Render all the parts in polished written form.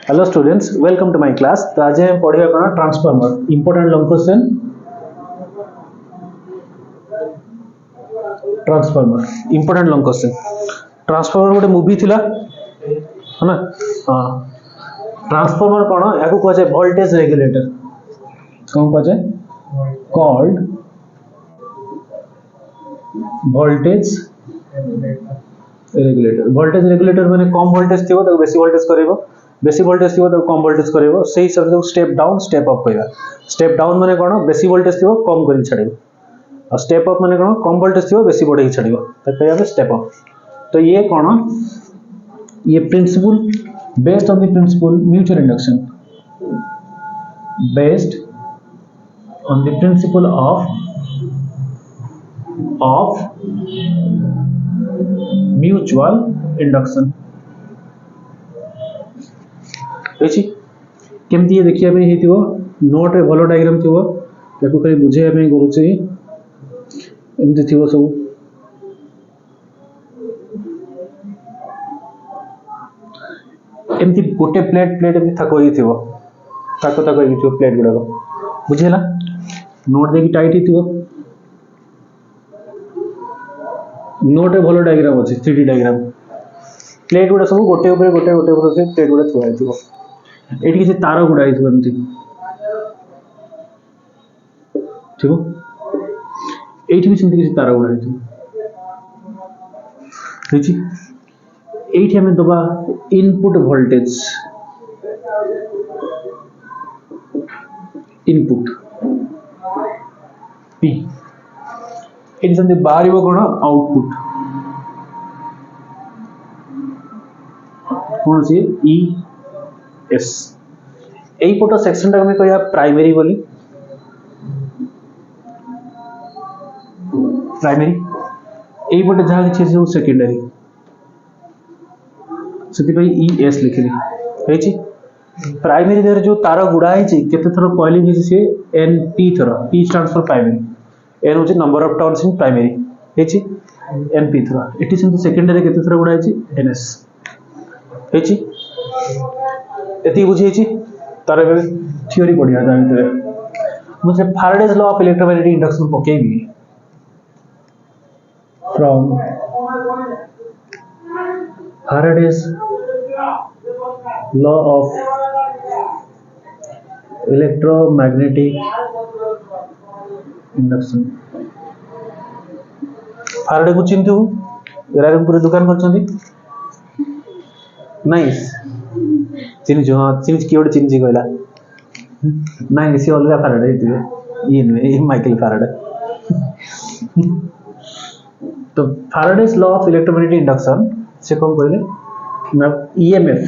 Hello students, welcome to my class. तो आज हम पढ़िया कौन transformer important long question. Transformer important long question. Transformer गोटे मूवी थिला है ना। हाँ, ट्रांसफॉर्मर कौन या कह जाए वोल्टेज रेगुलेटर। कौन कह जाए called voltage regulator. Voltage regulator माने कम वोल्टेज थी तो बेसी वोल्टेज करेबो, बेसी वोल्टेज थी तो कम वोल्टेज करेबो। सही हिसाब से स्टेप डाउन स्टेप अप कहबा। स्टेप डाउन माने कौन बेसी वोल्टेज थी कम कर छाड़िबो, और स्टेप अप माने कौन कम वोल्टेज थी बेसी बढ़ाई छाड़िबो, तो कहबा स्टेप अप। तो ये कौन ये principle based on the principle mutual induction, based on the principle of mutual induction. केमती देखिए नोट रे भलो डायग्राम थी खाली बुझे करुचे एमती थी सब। एमती गोटे प्लेट प्लेट एमती थाक प्लेट गुड़ाक बुझेगा। नोट देखिए टाइट ही नोट रे भलो डायग्राम अच्छे 3D डायग्राम। प्लेट गुड़ा सब गोटे गोटे गोटे प्लेट गुड़ा थुआ ये किसी तार गुड़ा एमती ठीक ये भी सेमती किसी तार गुड़ा ये आम दबा इनपुट वोल्टेज, इनपुट पी ये सेमती बाहर कौन आउटपुट कौन सी ई एस। यही पोट सेक्शन टाइम कह प्राइमरी बोली। प्राइमरी यही पोटे जहाँ कि सब सेकेंडरी से ई एस लिखिली। प्राइमरी देहर जो तार गुड़ा केते थर कॉइलिंग सी एन पी थर। P stands for primary, N हूँ number of turns in primary N P थर। ये सेकेंडरी केते थर गुड़ा एन एस ये बुझे तार थियोरी पढ़िया मुझे Faraday's law of electromagnetic induction पकेबी from Faraday's law of electromagnetic induction. Faraday को चिंतु पूरे दुकान कर नाइस चिन्ह हाँ चिन्ह किए गोटे चिन्ह कहला नाई सी अलग फाराडे ये नुहे ये माइकल फाराडे। तो Faraday's law of electromagnetic induction से कौन कहले EMF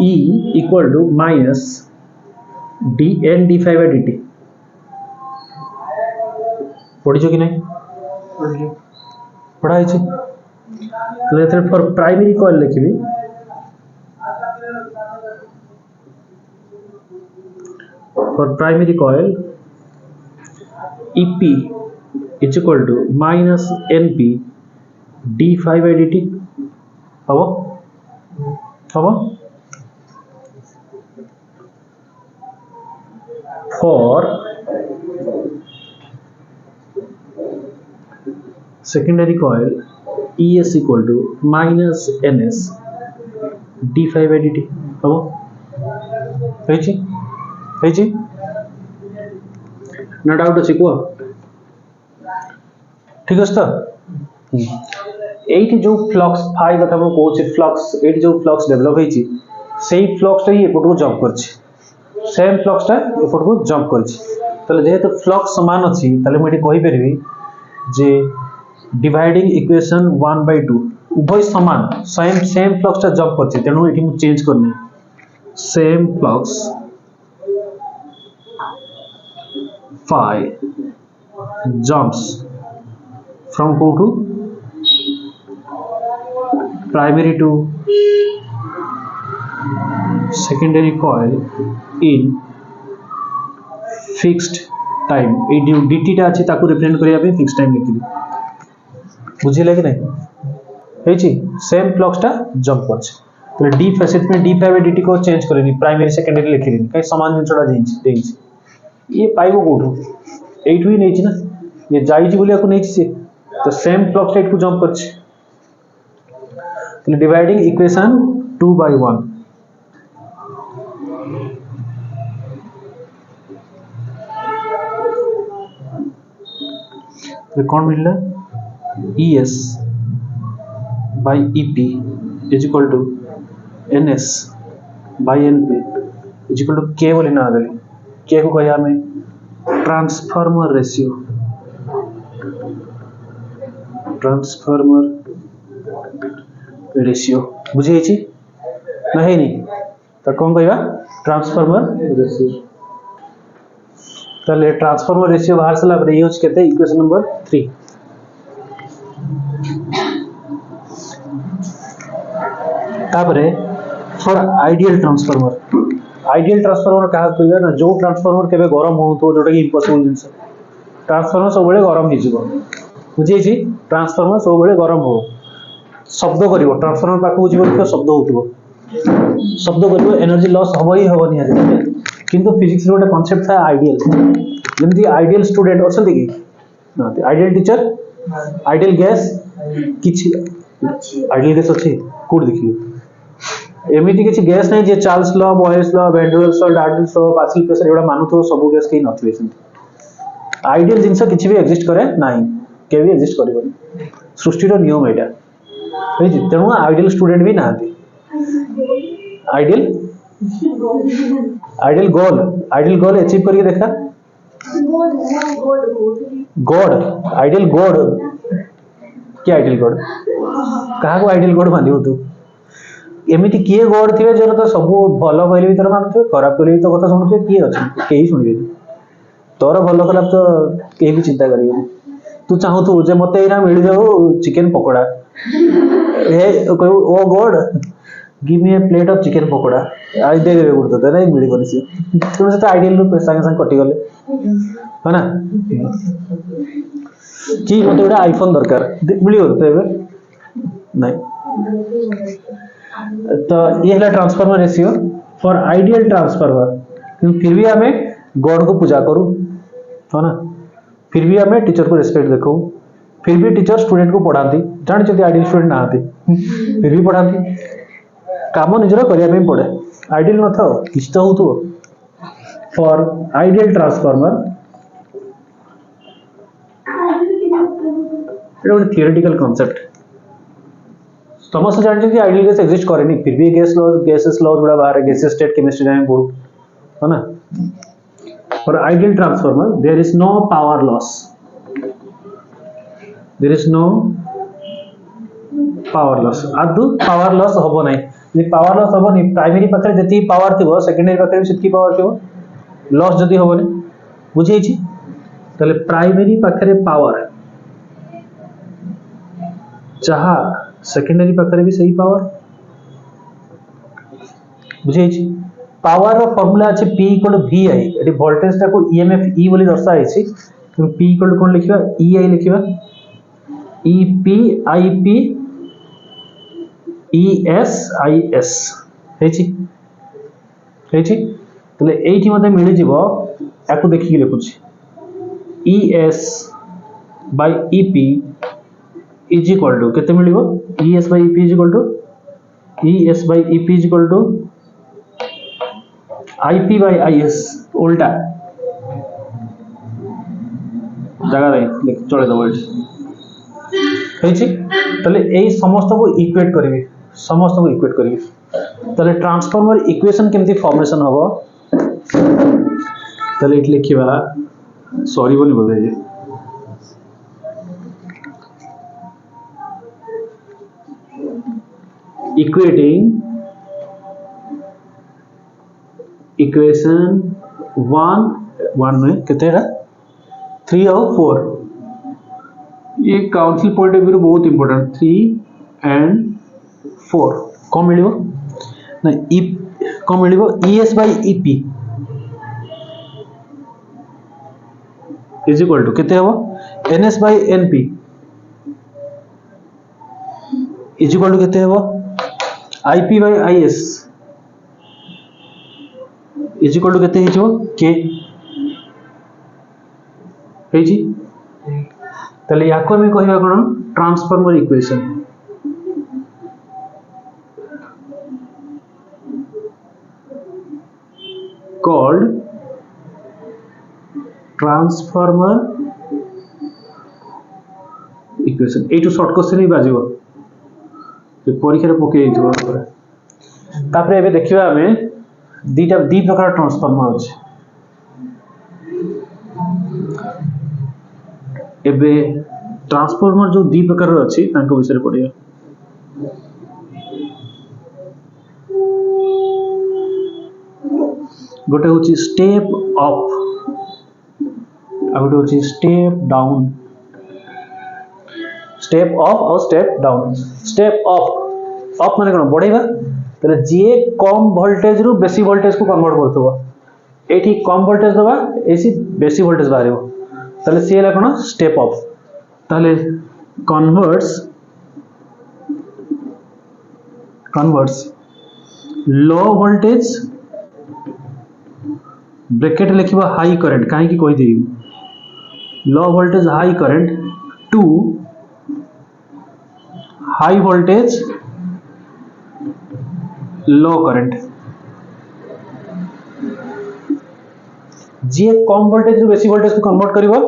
E equal to minus D N D phi by D T. पढ़ी कि नहीं पढ़ाई तो फॉर प्राइमरी कॉइल लिखी for primary coil EP is equal to minus NP d5 by dt हम for secondary coil ES equal to minus NS d5 by dt हम ना doubt अच्छे कह ठीक है। तो ये जो फ्लक्स फाई कथा मुझे फ्लक्स ये जो फ्लक्स डेभलप होती फ्लक्सटा ही एपट को जंप कर सेम फ्लक्सटा एपट को जंप कर जेहेतु फ्लक्स सामान अच्छी मुझे कहीपरि जे डिवाइडिंग इक्वेशन 1/2 उभय सामान सेम फ्लक्सटा जंप कर तेणु ये चेंज करनी same flux phi jumps from go to primary to secondary coil in fixed time। ये जो dt टा अच्छी ताकू रिप्रेजेंट करिया फिक्स टाइम लिखिली बुझिले कि नहीं सेम फ्लक्स टा जंप कर तो डी फैसेट में डी फाइव dt को चेंज करेनी प्राइमरी सेकेंडरी लिखिलेनी कहीं समान जिनसटा देइछि ये पाइबो कोठो एइठु ही नेछि ना ये जाइछि बोली को नेछि से तो सेम फ्लक्स रेट को जंप करछि तो डिवाइडिंग इक्वेशन 2/1 तो कौन मिलला ES by EP is equal to NS by NP is equal to K बोली ना दली K को कहिया हमें ट्रांसफार्मर रेशियो बुझे छी नहीं नहीं तो कौन कहिया ट्रांसफार्मर रेशियो चले ट्रांसफार्मर रेशियो बाहर से लाभ यूज करते हैं इक्वेशन नंबर 3 तापरे फॉर आइडियल ट्रांसफार्मर कहा कहबा ना जो ट्रांसफार्मर केबे गरम होतो जोटा कि इम्पॉसिबल जिंस ट्रांसफार्मर सब बेले गरम ही जीवो बुझे छी ट्रांसफार्मर सब बेले गरम हो शब्द करिवो ट्रांसफार्मर पाखु जीवो तो शब्द करिवो एनर्जी लॉस हबो ही हबो नहीं किंतु फिजिक्स रो कांसेप्ट था आइडियल जेमति आइडियल स्टूडेंट अछन कि ना आइडियल टीचर आइडियल गैस किछि आइडियल गैस अछि कोड देखियो एमिति किछि गैस नहीं जे Charles law Boyle's law Van der Waals law Dalton's law partial pressure एडा मानुथो सब गैस के नथिबे सेंति आइडियल जिंस किछि भी एग्जिस्ट करे नाही के भी एग्जिस्ट करबनी सृष्टि रो नियम एटा है जे तेनु आइडियल स्टूडेंट भी नाथि आइडियल गोल अचीव करके देखा गॉड आइडियल गॉड क्या आइडियल गॉड कहा को आइडियल गॉड मानिबो तू एमिति किए गॉड थिबे जर तो सब भलो कहले भी तोर मानथबे खराब कहले भी तो कथा सुनथबे किए अछि केही सुनिबे तोर भलो खराब तो केही भी चिंता करियो तू चाहू तू जे मते इना मिल जाऊ चिकन पकोड़ा ए कहू oh God give me a plate of chicken pakora आज दे देबे गुड तो नहीं मिली कोनी से तुम से तो आइडियल रूप संग संग कटि गले है ना कि मते गोटा आईफोन दरकार मिलियो तो एबे नहीं तो ये है transformer ratio for ideal transformer क्योंकि फिर भी हमें गॉड को पूजा करूं है ना फिर भी हमें टीचर को रिस्पेक्ट देखो फिर भी टीचर स्टूडेंट को पढ़ाती जान चलते आइडियल स्टूडेंट ना आती फिर भी पढ़ाती काम निजर करिया में पड़े आइडियल न था किछ तो होतो for ideal transformer it is theoretical concept समस्त जानते कि आइडियल गैस एग्जिस्ट करे नहीं फिर भी गैसेस लॉज बड़ा बाहर है गैसेस स्टेट केमिस्ट्री में पढ़ो है ना for ideal transformer there is no power loss आदु पावर लॉस हबो नहीं जे पावर लॉस हबो नहीं प्राइमरी पाखरे जति पावर थिबो सेकेंडरी पाखरे भी सेति पावर थिबो लॉस जति हबो नहीं बुझै छी तले प्राइमरी पाखरे पावर जहा सेकेंडरी पाखरे भी सही पावर बुझे छी पावर रो फार्मूला अछि P = VI एटी वोल्टेज ता को EMF E बोली दर्शाइ छी तो P = कोन लिखिबा EI लिखिबा EP IP ESIS हे छी तले एठी मते मिलि जिवो याकू देखि लिखुछी ES by EP is equal to केते मिलिबो ES by EP is equal to IP by IS उल्टा जगह रे चले दबो तले एई समस्त को इक्वेट करिवे तले ट्रांसफार्मर इक्वेशन केमती फॉर्मेशन हबो तले इट लिखिबा सॉरी बोली बोले equating इक्वेशन 1 में कितने रहा 3 और 4 ये काउंसिल पॉइंट ऑफ व्यू बहुत इंपोर्टेंट 3 एंड 4 कौन मिलियो ना कौन मिलियो ES by EP is equal to कितने हबो NS by NP is equal to कितने हबो IP by IS is equal to केते हिजो k हेजी तले याको में कहिबा कोन transformer equation called transformer equation ए टू शॉर्ट क्वेश्चन ही बाजिबो जे परीक्षा रे पके हिजो तापरे एबे देखिबा हमें दी प्रकार ट्रांसफॉर्मर अछि एबे ट्रांसफॉर्मर जो दी प्रकार अछि तांको विषय पढिया गोटे होची स्टेप अप आ गोटे होची स्टेप डाउन स्टेप अप और स्टेप डाउन स्टेप अप माने कोन बढ़ेबा तले जे कम वोल्टेज रु बेसी वोल्टेज को कन्वर्ट करथबो एठी कम वोल्टेज दबा एसी बेसी वोल्टेज बाहरिबो तले सी हला कोन स्टेप अप तले कन्वर्ट्स लो वोल्टेज ब्रैकेट लिखिबा हाई करंट काहे की कोइ देई low voltage high current to high voltage low current जे कम वोल्टेज रु बेसी वोल्टेज को कन्वर्ट करिवो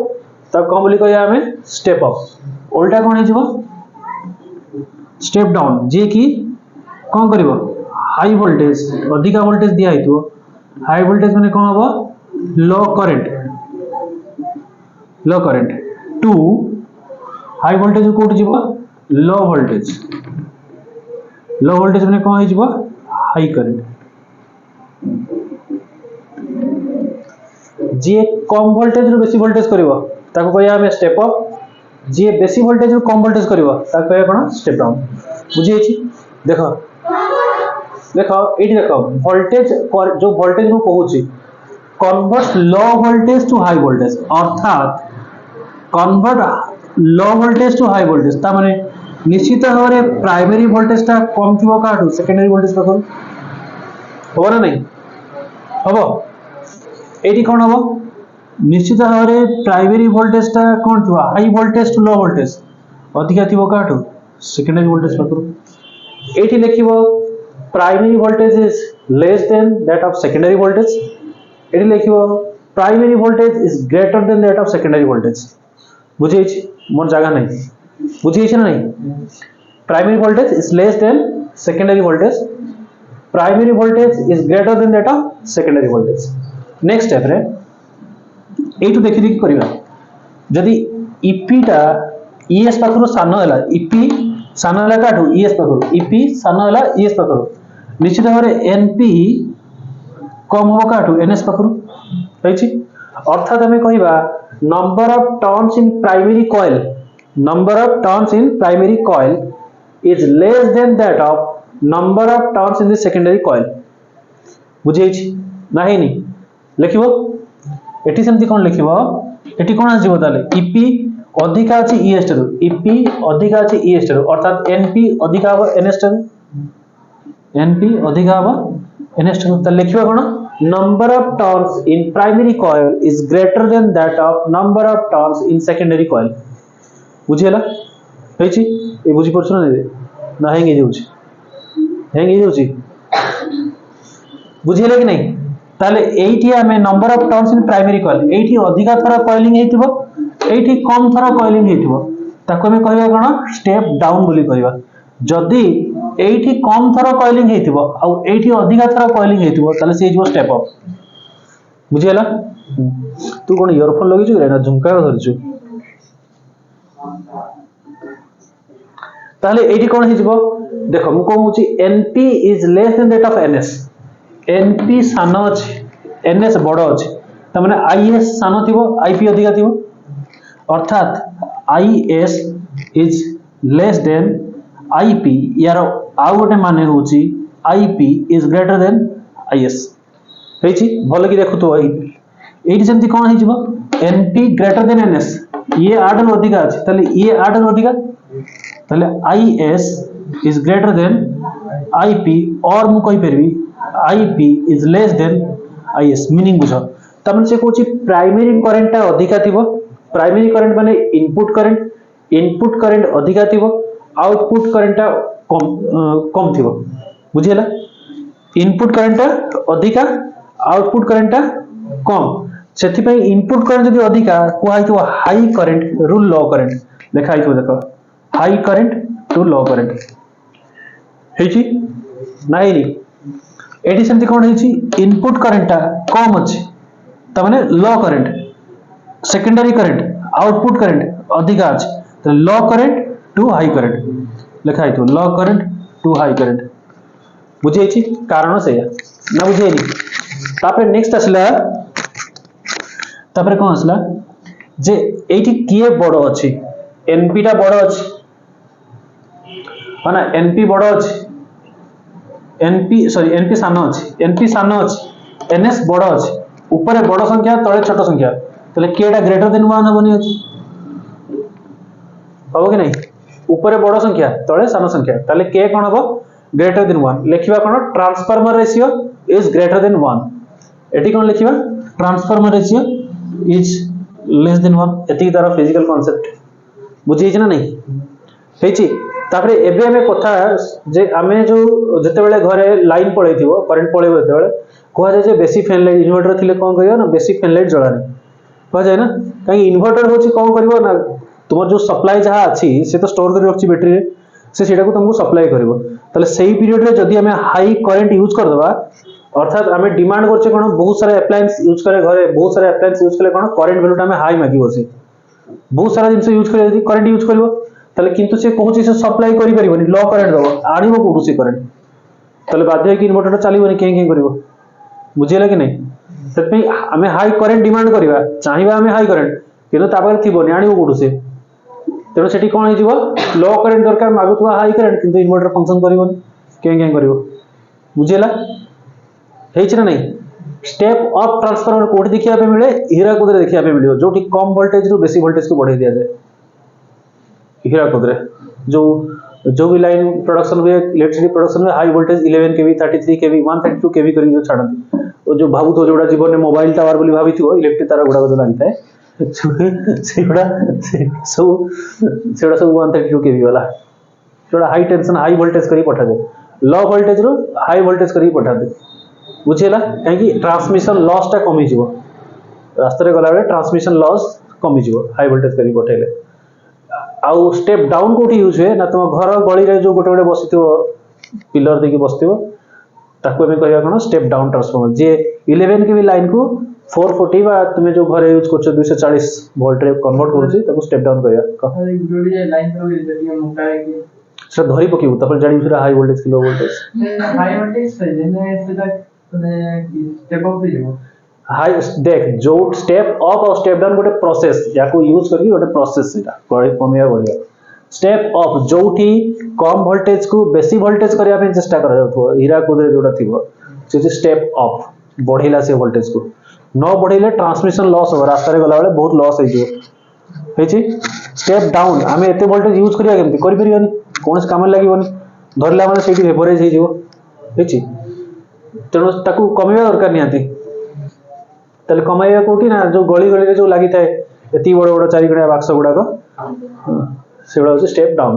त कम बोली कहया हमें स्टेप अप उल्टा कोन हिजबो स्टेप डाउन जे की कोन करिवो हाई वोल्टेज अधिका वोल्टेज दिया हितबो हाई वोल्टेज माने कोन हबो low current to high voltage कोट जिवो लो वोल्टेज माने कोन हिजबो हाई करंट जे कम वोल्टेज रु बेसी वोल्टेज करिवो ताको कहया हमें स्टेप अप जे बेसी वोल्टेज रु कम वोल्टेज करिवो ताको कहया कोन स्टेप डाउन बुझी छी देखो एठी देखो वोल्टेज जो वोल्टेज को कहूची convert low voltage to high voltage अर्थात convert low voltage to high voltage ता माने निश्चित भाव प्राइमरी वोल्टेज ता कम थिबो काटू सेकेंडरी वोल्टेज पाखो हो ना नहीं हबो एटी कोन हबो निश्चित भाव प्राइमरी वोल्टेज ता कोन थिबो high voltage to low voltage अधिका थिबो काटू सेकेंडरी वोल्टेज पाखो एटी लिखिबो primary voltage is less than that of secondary voltage एटी लिखिबो primary voltage is greater than that of secondary voltage बुझै छी मोर जगह नहीं बुझै छी ना नहीं primary voltage is less than secondary voltage primary voltage is greater than that of secondary voltage next step रे एटू देखि देखि करिवा जदी ईपी टा ईएस पाखरो सानो हला ईपी सानो हला काटू ईएस पाखरो ईपी सानो हला ईएस पाखरो निश्चित भाव एनपी कम हो काटू एनएस पाखरो होइछि अर्थात हमें कहिबा number of turns in primary coil is less than that of number of turns in the secondary coil बुझै छी नाही नी लिखिबो एटी सेमती कोन लिखिबो एटी कोन आजिबो ताले ईपी अधिका अछि ईएस टू ईपी अधिका अछि ईएस टू अर्थात एनपी अधिका हो एनएस टू एनपी अधिका हो एनएस टू त लिखिबो कोन number of turns in primary coil is greater than that of number of turns in secondary coil बुझियला हेछि ए बुझि परछन ना हेंगे जाउछि बुझियला कि नहीं ताले एठी हमें number of turns in primary coil एठी अधिका थरा कॉइलिंग हेतिबो एठी कम थरा कॉइलिंग हेतिबो ताको हमें कहबा कोन स्टेप डाउन बोली कहबा जदी एठी कम थरा कॉइलिंग हेतिबो आ एठी अधिका थरा कॉइलिंग हेतिबो ताले से जो स्टेप अप बुझियला तू कोन इयरफोन लगी छु रे ना झुमका धरछु ताले एठी कोन हिजबो देखो मु कहूची NP is less than that of NS NP सानो अछि एनएस बडो अछि त माने आईएस सानो थिबो आईपी अधिका थिबो अर्थात IS is less than IP यार आउ गोटे माने होची IP is greater than IS हेछि भलो कि देखु तो एठी सेमती कोन हिजबो एनपी ग्रेटर देन एनएस ये 8 नु अधिका अछि तले ये 8 नु अधिका तले IS is greater than IP और मु कहि परबी IP is less than IS meaning बुझ तमन से कहूची प्राइमरी करंट टा अधिका थिबो प्राइमरी करंट माने इनपुट करंट अधिका थिबो आउटपुट करंट टा कम थिबो बुझिला इनपुट करंट टा अधिका आउटपुट करंट टा कम सेथि पई इनपुट करंट जदि अधिका कुहाई तो हाई करंट रु लो करंट देखाई तो देखो high current to low current हेची नाइरी एडी सेमति कोन हेची इनपुट करंट टा कम अछि त माने low current secondary current output current अधिका अछि तो low current to high current लिखाई तो low current to high current बुझे छी कारण से ना बुझे नी तापर नेक्स्ट असला तापर कोन असला जे एठी किए बडो अछि एनपी टा बडो अछि माना एनपी बडो अछि एनपी सानो अछि एनएस बडो अछि ऊपर बडो संख्या तळे छोट संख्या तले केटा ग्रेटर देन 1 हबनी अछि हो कि नहीं ऊपर बडो संख्या तळे सानो संख्या तले के कोन हबो ग्रेटर देन 1 लिखिबा कोन transformer ratio is greater than 1 एटी कोन लिखिबा transformer ratio is less than 1 एती तार फिजिकल कांसेप्ट बुझी छी ना नहीं हेची तापरे एबे हमें कथा जे हमें जो जते बेले घरे लाइन पळेथिबो करंट पळेबो जते बेले कोहा जाय जे बेसी फैन लाइट इन्वर्टर थिले कोन करियो ना बेसी फैन लाइट जळानी कोहा जाय ना काई इन्वर्टर होची कोन करिवो ना तुमर जो सप्लाई जहा अछि से तो स्टोर करि रखछि बैटरी रे से सेटा को तुमको सप्लाई करिवो तले सेही पीरियड रे जदी हमें हाई करंट यूज कर दबा अर्थात हमें डिमांड करछे कोन बहुत सारा अप्लायंस यूज करे घरे बहुत सारा अप्लायंस यूज करे कोन करंट वैल्यू हमें हाई मागिवो से बहुत सारा जिंस यूज करे यदि करंट यूज करिवो तले किंतु से कहूची से सप्लाई करि परिबोनी लो करंट दबो आनिबो कोडू से करंट तले बाध्य कि इन्वर्टर चलीबोनी के करिवो बुझिला कि नहीं ततपई हमें हाई करंट डिमांड करिवा चाहिबा हमें हाई करंट किंतु तापर थिबोनी आनिबो कोडू से तेणु सेठी कोन हिजिवो लो करंट दरकार मागुतवा हाई करंट किंतु इन्वर्टर फंक्शन करिवोनी के करिवो बुझिला हेच ना नहीं स्टेप अप ट्रांसफार्मर कोठी देखिया पे मिले हीराकुद रे देखिया पे मिलियो जोठी कम वोल्टेज रु बेसी वोल्टेज को बढ़ाई दिया जाए हीराकुद रे जो भी लाइन प्रोडक्शन हुए इलेक्ट्रिसिटी प्रोडक्शन में हाई वोल्टेज 11 केवी 33 केवी 132 केवी करी जो छाडंती ओ जो भाबु तो जोडा जीवन में मोबाइल टावर बोली भाबिथिबो इलेक्ट्रिक तार गुडा जो लागताय सेगुडा सब 132 केवी वाला जोडा हाई टेंशन हाई वोल्टेज करी पठा दे लो वोल्टेज रो हाई वोल्टेज करी पठा दे बुझेला काहे ट्रांसमिशन लॉस टा कमी जीवो रास्ता रे गला बेले ट्रांसमिशन लॉस कमी जीवो हाई वोल्टेज करी पठेले आउ स्टेप डाउन कोठी यूज हुए ना तुम घर गली रे जो गोटे गोटे बसितो पिलर देकी बसतिबो ताको हमें कहया कोन स्टेप डाउन ट्रांसफार्मर जे 11 केवी लाइन को 440 बा तुमे जो घरे यूज करछो 240 वोल्ट रे कन्वर्ट करछि ताको स्टेप डाउन कहया जोडी लाइन पर जे मोटा है कि से धरी पकिबो तपर जाडी फिर हाई वोल्टेज की लो वोल्टेज हाई वोल्टेज से जेने से तक स्टेप अप दिबो हाई देख जो स्टेप अप और स्टेप डाउन गोटे प्रोसेस याको यूज करके गोटे प्रोसेस सेटा कमिया बढ़िया स्टेप अप जोठी कम वोल्टेज को बेसी वोल्टेज करिया पे चेष्टा करा जाथो हीराकुद रे जोटा थिबो से स्टेप अप बढ़ेला से वोल्टेज को न बढ़ेले ट्रांसमिशन लॉस हो रास्ता रे गला बेले बहुत लॉस हे जो हेची स्टेप डाउन हमें एते वोल्टेज यूज करिया केमती करि परियानी कोनस काम लागिवनी धरला माने सेठी वेपराइज हे जो हेची तेनो ताकू कमिया दरकार नियाती तले कमाइया कोठी ना जो गली गली रे जो लागि थाए एती बड़ बड़ चारि गणिया बाक्स गुडा को सेबडा हो स्टेप डाउन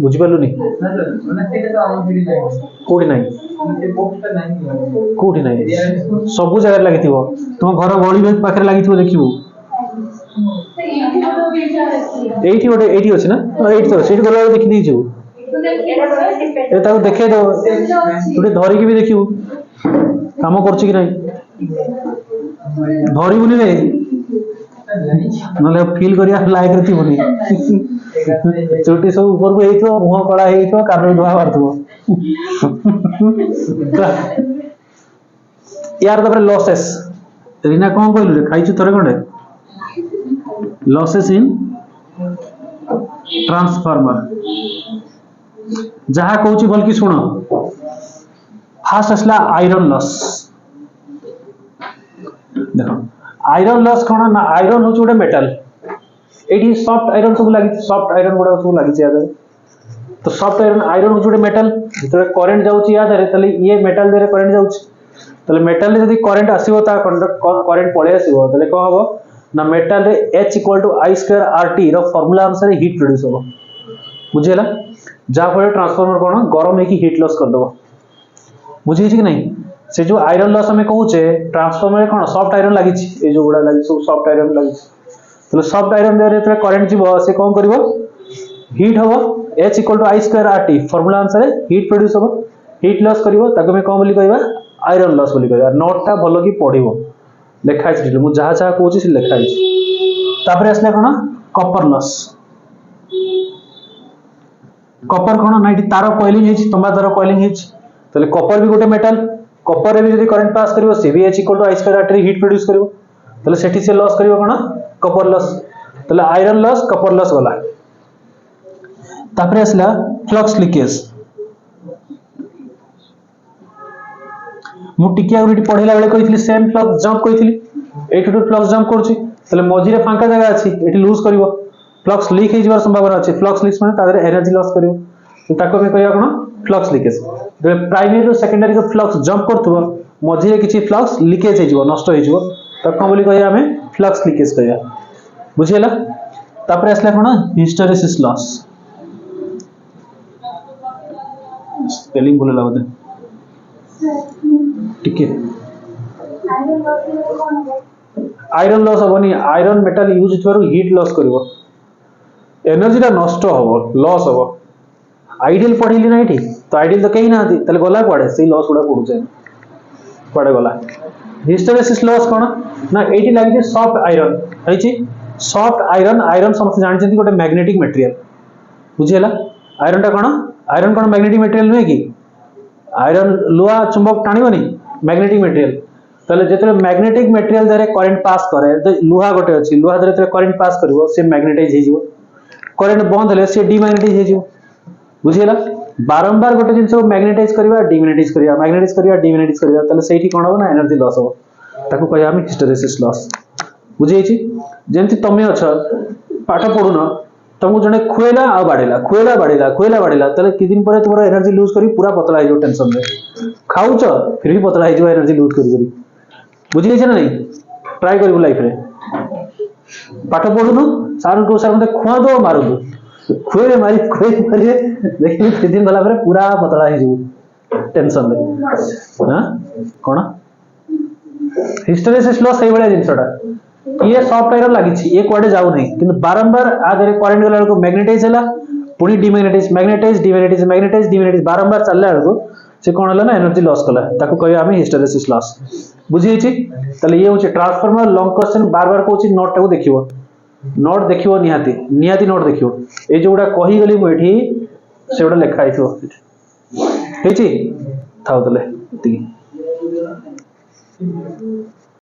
बुझि पालु नी माने सेटा तो आम फिरी जाय कोठी नाही बॉक्स नाही कोठी नाही सब जगह लागिथिबो तुम घर गली पाखरे लागिथिबो देखिबो एठी अछि ना एठी तो सेठी गला देखि दी जो ए ताको देखे दो तुटे धरी की भी देखिबो काम करछि कि नाही धरी बुनी रे नले फील करिया लाइक रहती बुनी चोटी सब ऊपर को हेइथो मुंह कळा हेइथो कान धुआ मारथो यार तबरे लॉसेस रीना कोन कहलु रे खाइछु तोरे कोंडे लॉसेस इन ट्रांसफार्मर जहा कहूची भल की सुनो फास्ट असला आयरन लॉस देखो आयरन लॉस कोन ना आयरन होच गोटे मेटल एटी सॉफ्ट आयरन सब लगी सॉफ्ट आयरन गुडा सब लगी या तो सॉफ्ट आयरन आयरन जो मेटल जो करंट जाउची या धारे तले ये मेटल दरे करंट जाउची तले मेटल रे जदी करंट आसीबो ता करंट पळे आसीबो तले को हबो ना मेटल रे H = I² RT रो फार्मूला अनुसार हीट प्रोड्यूस हो बुझेला जा फळे ट्रांसफार्मर कोन गरम है कि हीट लॉस कर दबो बुझी कि नहीं से जो आयरन लॉस हमें कहूचे ट्रांसफार्मर रे कोन सॉफ्ट आयरन लागि छि ए जो गुडा लागि सब सॉफ्ट आयरन लागि तो सॉफ्ट आयरन रे तले करंट जीवो से कोन करबो हीट हबो H = I² RT फार्मूला अनुसार हीट प्रोड्यूस हो हीट लॉस करबो ताको में कोन बोली कहबा आयरन लॉस बोली कहबा नोट ता भलो कि पढिबो लेखा छि मु जहा जहा कहूची से लेखा छि तापर असले कोन कॉपर लॉस कॉपर कोन नाइटी तार कॉइलिंग हिच तंबा तार कॉइलिंग हिच तले कॉपर भी गोटे मेटल कॉपर रे भी जदी करंट पास करिवो से भी H = I² RT रे हीट प्रोड्यूस करिवो तले सेठी से लॉस करिवो कोन कॉपर लॉस तले आयरन लॉस कॉपर लॉस गला तापर असला फ्लक्स लीकेज मु टिकिया गुडी पढेला बेले कहितली सेम फ्लक्स जंप कहितली एटू टू फ्लक्स जंप करछि तले मझी रे फांका जगह अछि एटी लूज करिवो फ्लक्स लीक हे जबार संभावना अछि फ्लक्स लीक माने तादरे एनर्जी लॉस करिवो तो ताको में कहिया कोन फ्लक्स लीकेज जे प्राइमरी रो सेकेंडरी को फ्लक्स जंप करथबो मझी रे किछि फ्लक्स लीकेज हे जबो नष्ट हे जबो त कोन बोली कहिया हमें फ्लक्स लीकेज कहिया बुझियला तापर असला कोन हिस्टेरेसिस लॉस स्पेलिंग बोले लावदे ठीक है आयरन लॉस हबनी iron metal use through heat loss करिवो एनर्जी ता नष्ट हबो लॉस हबो आइडियल पढिली नाही ठीक तो आइडियल तो कहीं ना थी तले गला पड़े से लॉस गुडा पडुचे पड़े गला हिस्टेरेसिस लॉस कोन ना एटी लागि सॉफ्ट आयरन हैची सॉफ्ट आयरन आयरन समस्त जानि छथि गोटे मैग्नेटिक मटेरियल बुझियला आयरन कोन मैग्नेटिक मटेरियल नै कि आयरन लोहा चुंबक टाणीबनी मैग्नेटिक मटेरियल तले जेतले मैग्नेटिक मटेरियल दरे करंट पास करे तो लोहा गोटे अछि लोहा दरे तले करंट पास करिवो से मैग्नेटाइज हे जिवो करंट बंद हले से डिमैग्नेटाइज हे जिवो बुझियला बारंबार गोटे जिंस को मैग्नेटाइज करबा डिमैग्नेटाइज करबा तले सेठी कोन हो ना एनर्जी लॉस हो ताको कहया हम हिस्टेरेसिस लॉस बुझी छी जेंति तमे अछ पाठ पढुन तुमको जने खुएला आ बाड़ेला तले कि दिन पर तुमरो एनर्जी लूज करी पूरा पतला हे जो टेंशन में खाउछ फिर भी पतला हे जो एनर्जी लूज करी बुझी छी ना नहीं ट्राई करिवो लाइफ रे पाठ पढुन सार को सार मते खुआ दो मारो दो खुए मारी देखि कि दिन गला पर पूरा पतला हे जो टेंशन में हां कोन हिस्टेरेसिस लॉस सही बळे जिंसटा ये सॉफ्ट आयरन लागि ये कुआडे जाउ नहीं किंतु बारंबार आगे करंट गला को मैग्नेटाइज हला पुनी मैग्नेटाइज बारंबार चलला को से कोन हला ना एनर्जी लॉस कला ताको कहय आमे हिस्टेरेसिस लॉस बुझी छी तले ये होचे ट्रांसफार्मर लॉन्ग क्वेश्चन बार बार कहूची नोट टाको देखिवो निहाती नोट देखिवो ए जोडा कहि गली मु एठी सेडा लेखा आइथो हेची थाउ तले